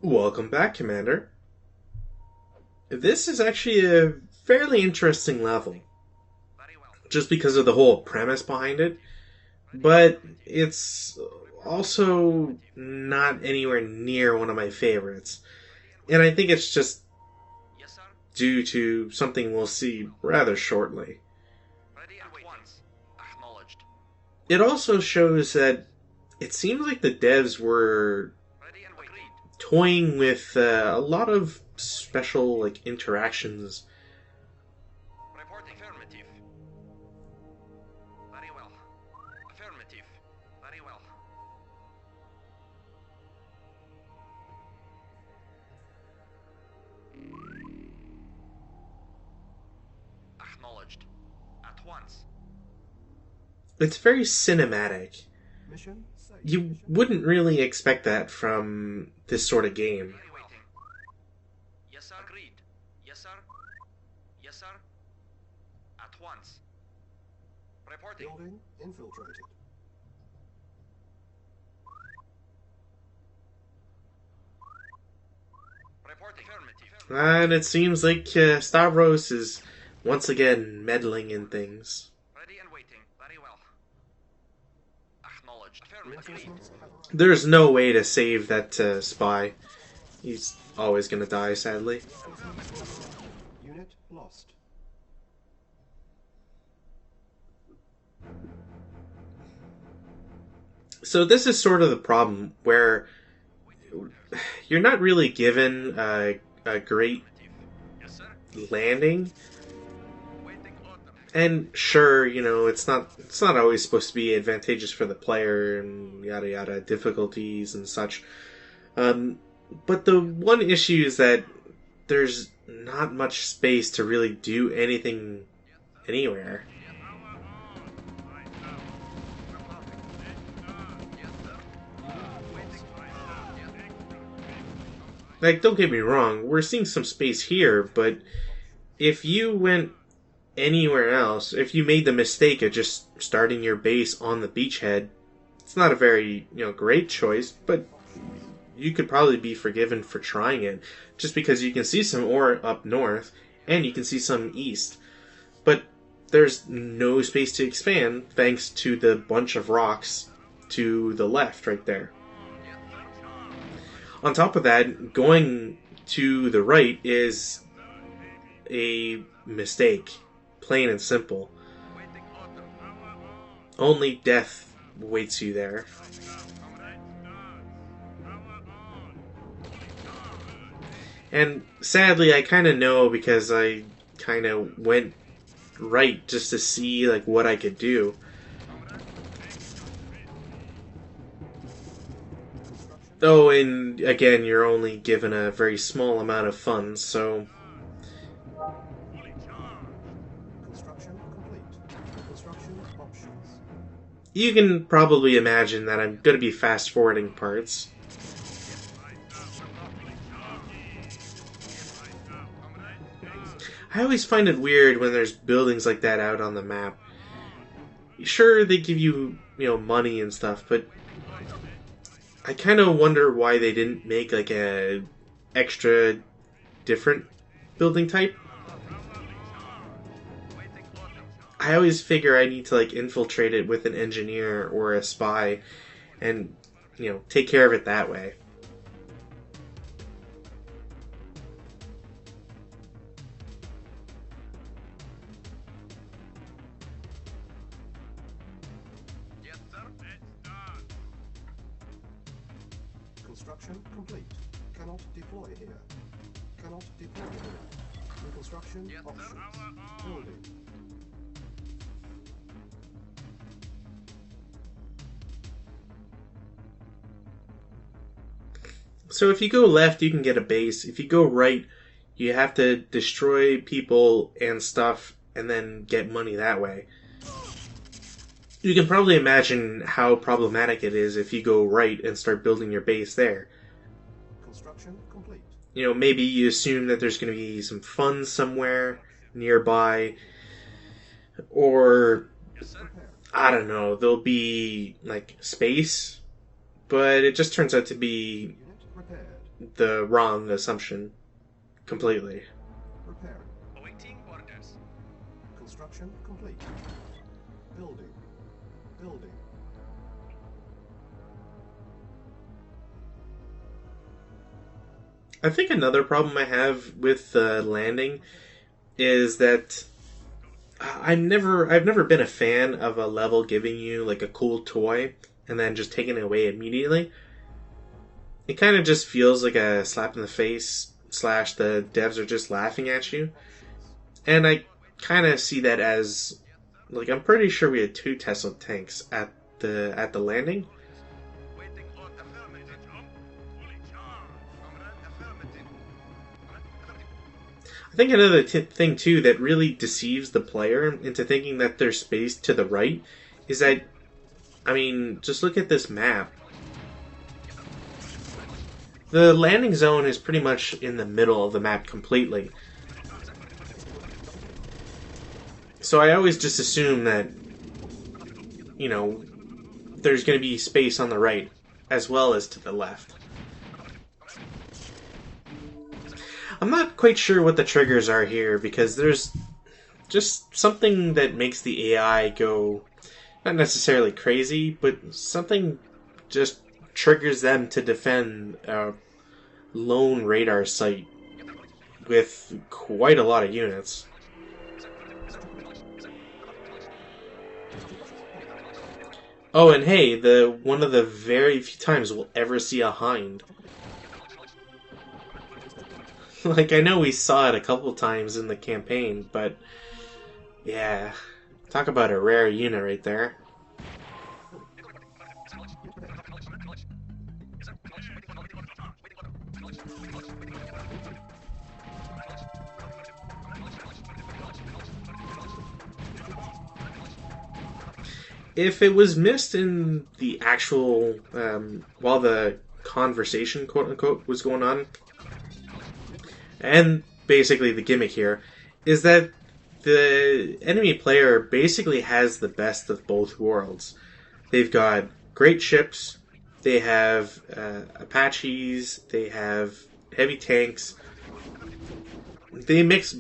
Welcome back, Commander. This is actually a fairly interesting level, just because of the whole premise behind it, but it's also not anywhere near one of my favorites. And I think it's just due to something we'll see rather shortly. It also shows that it seems like the devs were toying with a lot of special interactions. It's very cinematic. You wouldn't really expect that from this sort of game. And it seems like Stavros is once again meddling in things. There's no way to save that spy. He's always gonna die, sadly. Unit lost. So this is sort of the problem where you're not really given a great landing. And sure, it's not always supposed to be advantageous for the player and yada yada difficulties and such. But the one issue is that there's not much space to really do anything anywhere. Like, don't get me wrong, we're seeing some space here, but if you went anywhere else, if you made the mistake of just starting your base on the beachhead, it's not a very, great choice, but you could probably be forgiven for trying it, just because you can see some ore up north, and you can see some east. But there's no space to expand, thanks to the bunch of rocks to the left right there. On top of that, going to the right is a mistake. Plain and simple. Only death waits you there. And sadly, I kind of know because I kind of went right just to see what I could do. Oh, and again, you're only given a very small amount of funds, so Construction complete. Construction options. you can probably imagine that I'm going to be fast forwarding parts. I always find it weird when there's buildings like that out on the map. Sure, they give you, money and stuff, but I kind of wonder why they didn't make a extra different building type. I always figure I need to infiltrate it with an engineer or a spy and take care of it that way. Construction complete. Cannot deploy here. Cannot deploy here. Reconstruction options. Building. So if you go left, you can get a base. If you go right, you have to destroy people and stuff and then get money that way. You can probably imagine how problematic it is if you go right and start building your base there. Construction complete. Maybe you assume that there's going to be some funds somewhere nearby, or I don't know, there'll be space, but it just turns out to be Repaired. the wrong assumption completely. Repairing. Awaiting orders. Construction complete. Building. Building. I think another problem I have with the landing is that I've never been a fan of a level giving you like a cool toy and then just taking it away immediately. It kind of just feels like a slap in the face / the devs are just laughing at you. And I kind of see that as like, I'm pretty sure we had 2 Tesla tanks at the landing. Waiting on affirmative. Fully charged. Comrade, affirmative. I think another thing too that really deceives the player into thinking that there's space to the right is that, I mean, just look at this map. The landing zone is pretty much in the middle of the map completely. So I always just assume that, you know, there's going to be space on the right as well as to the left. I'm not quite sure what the triggers are here because there's just something that makes the AI go, not necessarily crazy, but something just triggers them to defend a lone radar site with quite a lot of units. Oh, and hey, one of the very few times we'll ever see a hind. Like, I know we saw it a couple times in the campaign, but yeah, talk about a rare unit right there. If it was missed in the actual, while the conversation, quote-unquote, was going on, and basically the gimmick here, is that the enemy player basically has the best of both worlds. They've got great ships, they have Apaches, they have heavy tanks. They mix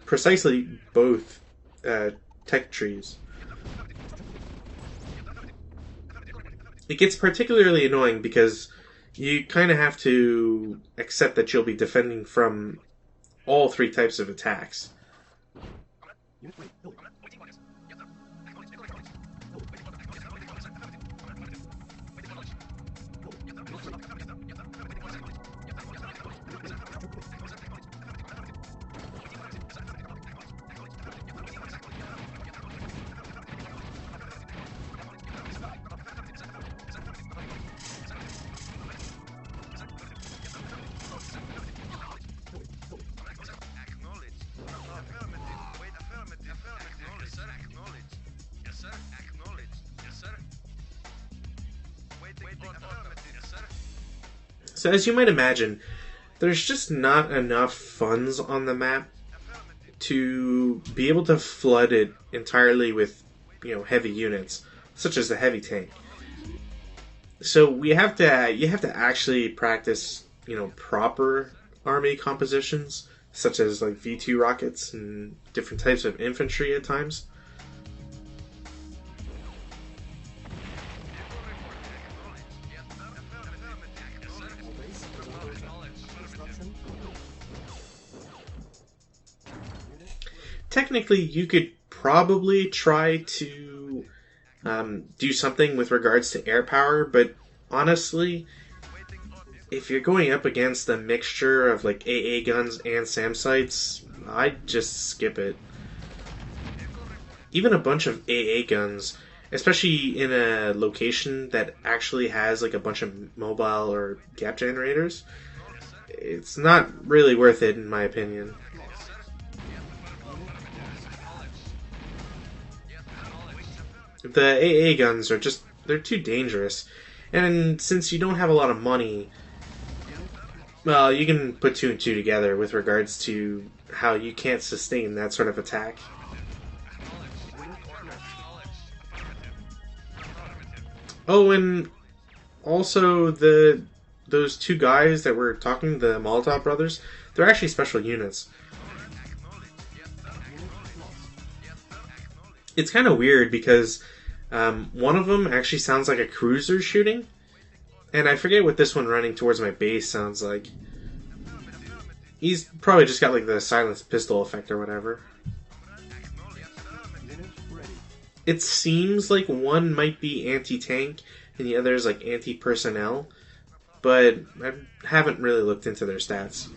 precisely both tech trees. It gets particularly annoying because you kind of have to accept that you'll be defending from all 3 types of attacks. Unit ready. Building. Acknowledge. Affirmative. Wait, affirmative. Acknowledge, sir. Acknowledge. Yes, sir. Acknowledge. Yes, sir. Waiting on affirmative. Yes, sir. So as you might imagine, there's just not enough funds on the map to be able to flood it entirely with, you know, heavy units, such as the heavy tank. So you have to actually practice, you know, proper army compositions, such as like V2 rockets and different types of infantry at times. All base. Construction complete. Technically, you could probably try to do something with regards to air power, but honestly, if you're going up against a mixture of like AA guns and SAM sites, I'd just skip it. Even a bunch of AA guns, especially in a location that actually has like a bunch of mobile or gap generators, it's not really worth it in my opinion. The AA guns are just, they're too dangerous. And since you don't have a lot of money, well, you can put 2 and 2 together with regards to how you can't sustain that sort of attack. Oh, and also the those two guys that were talking, the Molotov brothers, they're actually special units. It's kind of weird because one of them actually sounds like a cruiser shooting, and I forget what this one running towards my base sounds like. He's probably just got like the silenced pistol effect or whatever. Unit ready. It seems like one might be anti-tank and the other is like anti-personnel, but I haven't really looked into their stats.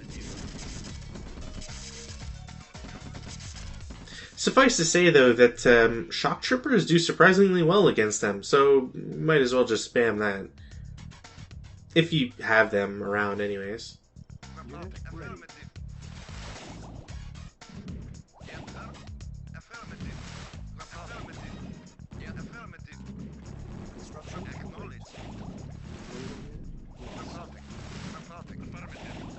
Suffice to say, though, that shock troopers do surprisingly well against them, so you might as well just spam that. If you have them around, anyways. Unit ready. Construction complete. Building unit lost.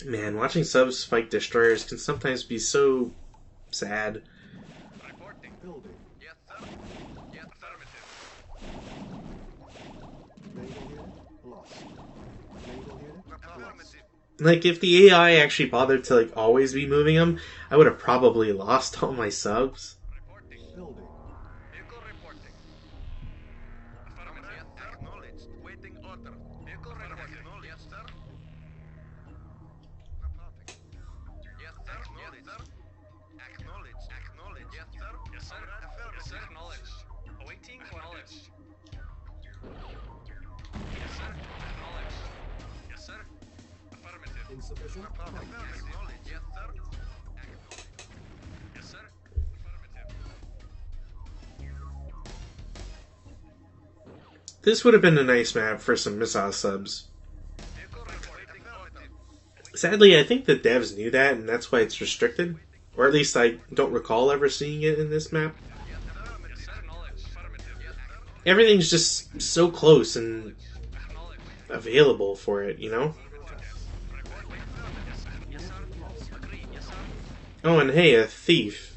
Man, watching subs fight destroyers can sometimes be so sad. Building. Naval unit lost. Naval unit lost. Like, if the AI actually bothered to, like, always be moving them, I would have probably lost all my subs. Building. Insufficient. This would have been a nice map for some missile subs. Sadly, I think the devs knew that, and that's why it's restricted. Or at least I don't recall ever seeing it in this map. Everything's just so close and available for it, you know? Oh, and hey, a thief.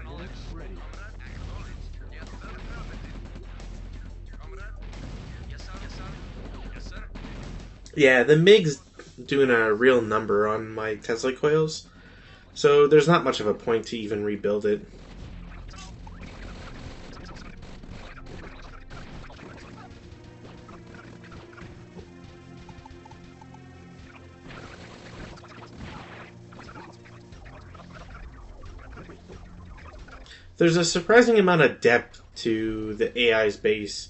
Unit ready. Yeah, the MiG's doing a real number on my Tesla coils, so there's not much of a point to even rebuild it. There's a surprising amount of depth to the AI's base.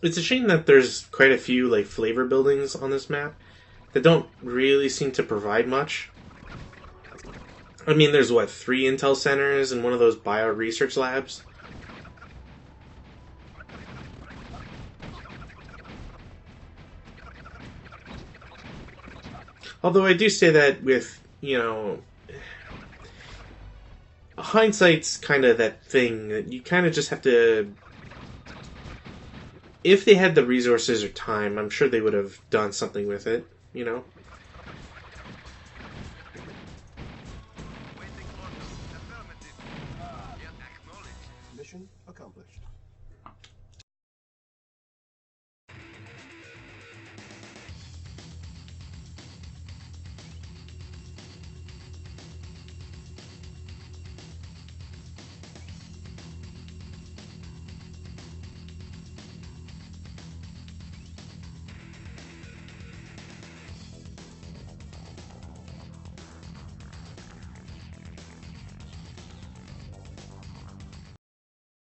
It's a shame that there's quite a few like flavor buildings on this map that don't really seem to provide much. I mean, there's what, 3 Intel centers and one of those bio research labs? Although I do say that with, you know, hindsight's kind of that thing that you kind of just have to. If they had the resources or time, I'm sure they would have done something with it, you know? Mission accomplished.